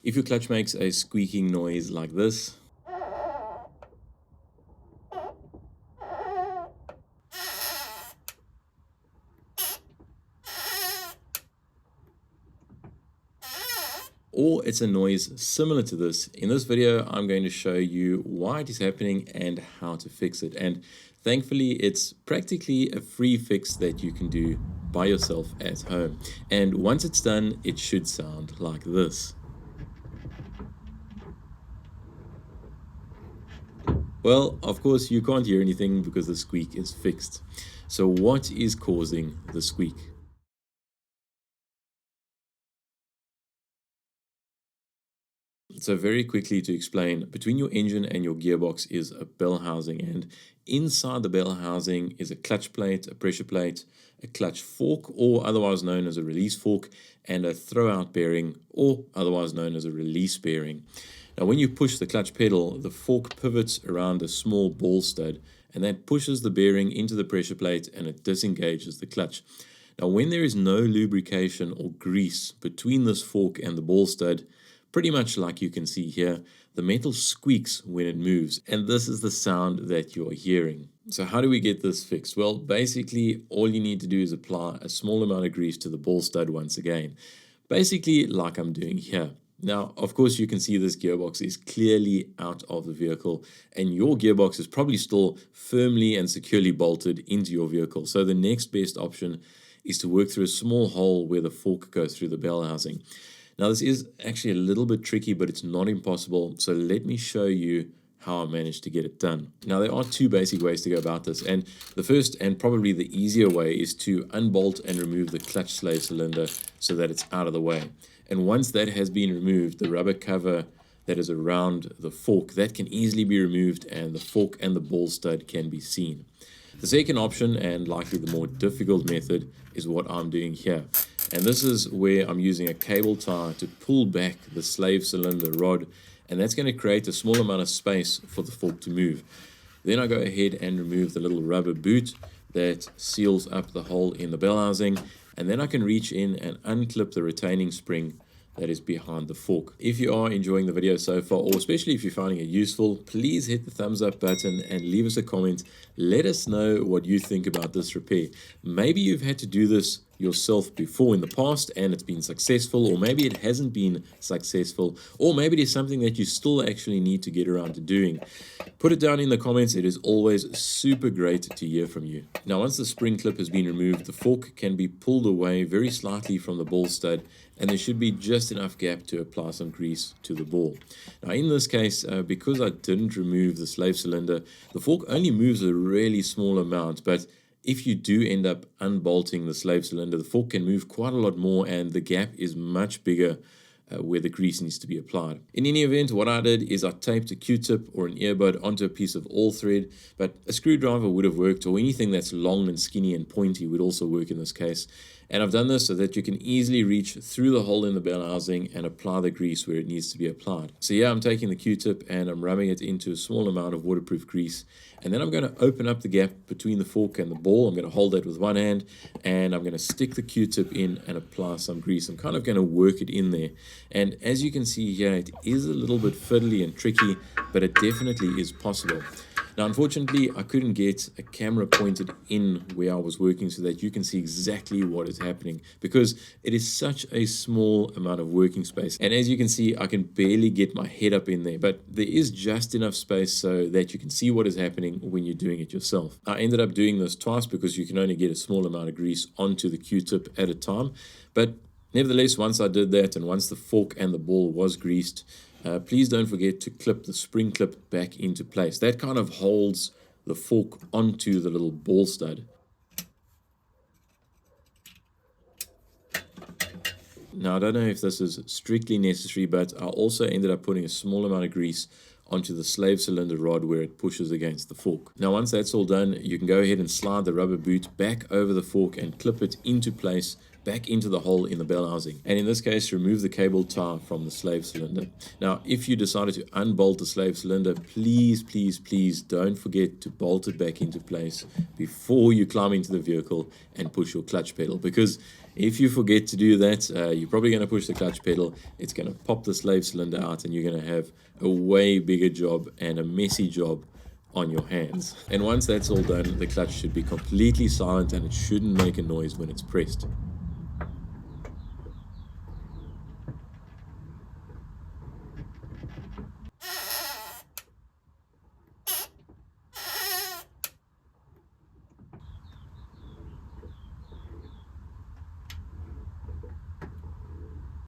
If your clutch makes a squeaking noise like this, or it's a noise similar to this, in this video I'm going to show you why it is happening and how to fix it. And thankfully it's practically a free fix that you can do by yourself at home. And once it's done, it should sound like this. Well, of course you can't hear anything because the squeak is fixed. So what is causing the squeak? So very quickly to explain, between your engine and your gearbox is a bell housing, and inside the bell housing is a clutch plate, a pressure plate, a clutch fork, or otherwise known as a release fork, and a throwout bearing, or otherwise known as a release bearing. Now when you push the clutch pedal, the fork pivots around a small ball stud, and that pushes the bearing into the pressure plate and it disengages the clutch. Now when there is no lubrication or grease between this fork and the ball stud, pretty much like you can see here, the metal squeaks when it moves, and this is the sound that you're hearing. So how do we get this fixed? Well, basically all you need to do is apply a small amount of grease to the ball stud once again, basically like I'm doing here. Now, of course, you can see this gearbox is clearly out of the vehicle, and your gearbox is probably still firmly and securely bolted into your vehicle. So the next best option is to work through a small hole where the fork goes through the bell housing. Now, this is actually a little bit tricky, but it's not impossible. So let me show you how I managed to get it done. Now, there are two basic ways to go about this. And the first and probably the easier way is to unbolt and remove the clutch slave cylinder so that it's out of the way. And once that has been removed, the rubber cover that is around the fork, that can easily be removed, and the fork and the ball stud can be seen. The second option, and likely the more difficult method, is what I'm doing here. And this is where I'm using a cable tie to pull back the slave cylinder rod, and that's going to create a small amount of space for the fork to move. Then I go ahead and remove the little rubber boot that seals up the hole in the bell housing, and then I can reach in and unclip the retaining spring that is behind the fork. If you are enjoying the video so far, or especially if you're finding it useful, please hit the thumbs up button and leave us a comment. Let us know what you think about this repair. Maybe you've had to do this yourself before in the past and it's been successful, or maybe it hasn't been successful, or maybe it is something that you still actually need to get around to doing. Put it down in the comments. It is always super great to hear from you. Now, once the spring clip has been removed, the fork can be pulled away very slightly from the ball stud, and there should be just enough gap to apply some grease to the ball. Now in this case, because I didn't remove the slave cylinder, the fork only moves a really small amount, but if you do end up unbolting the slave cylinder, the fork can move quite a lot more, and the gap is much bigger where the grease needs to be applied. In any event, what I did is I taped a Q-tip or an earbud onto a piece of all thread, but a screwdriver would have worked, or anything that's long and skinny and pointy would also work in this case. And I've done this so that you can easily reach through the hole in the bell housing and apply the grease where it needs to be applied. So yeah, I'm taking the Q-tip and I'm rubbing it into a small amount of waterproof grease, and then I'm going to open up the gap between the fork and the ball. I'm going to hold that with one hand, and I'm going to stick the Q-tip in and apply some grease. I'm kind of going to work it in there. And as you can see here, it is a little bit fiddly and tricky, but it definitely is possible. Now, unfortunately, I couldn't get a camera pointed in where I was working so that you can see exactly what is happening, because it is such a small amount of working space. And as you can see, I can barely get my head up in there, but there is just enough space so that you can see what is happening when you're doing it yourself. I ended up doing this twice because you can only get a small amount of grease onto the Q-tip at a time. But nevertheless, once I did that, and once the fork and the ball was greased, please don't forget to clip the spring clip back into place. That kind of holds the fork onto the little ball stud. Now, I don't know if this is strictly necessary, but I also ended up putting a small amount of grease onto the slave cylinder rod where it pushes against the fork. Now, once that's all done, you can go ahead and slide the rubber boot back over the fork and clip it into place back into the hole in the bell housing. And in this case, remove the cable tie from the slave cylinder. Now, if you decided to unbolt the slave cylinder, please, please, please don't forget to bolt it back into place before you climb into the vehicle and push your clutch pedal, because If you forget to do that, you're probably going to push the clutch pedal. It's going to pop the slave cylinder out, and you're going to have a way bigger job and a messy job on your hands. And once that's all done, the clutch should be completely silent and it shouldn't make a noise when it's pressed.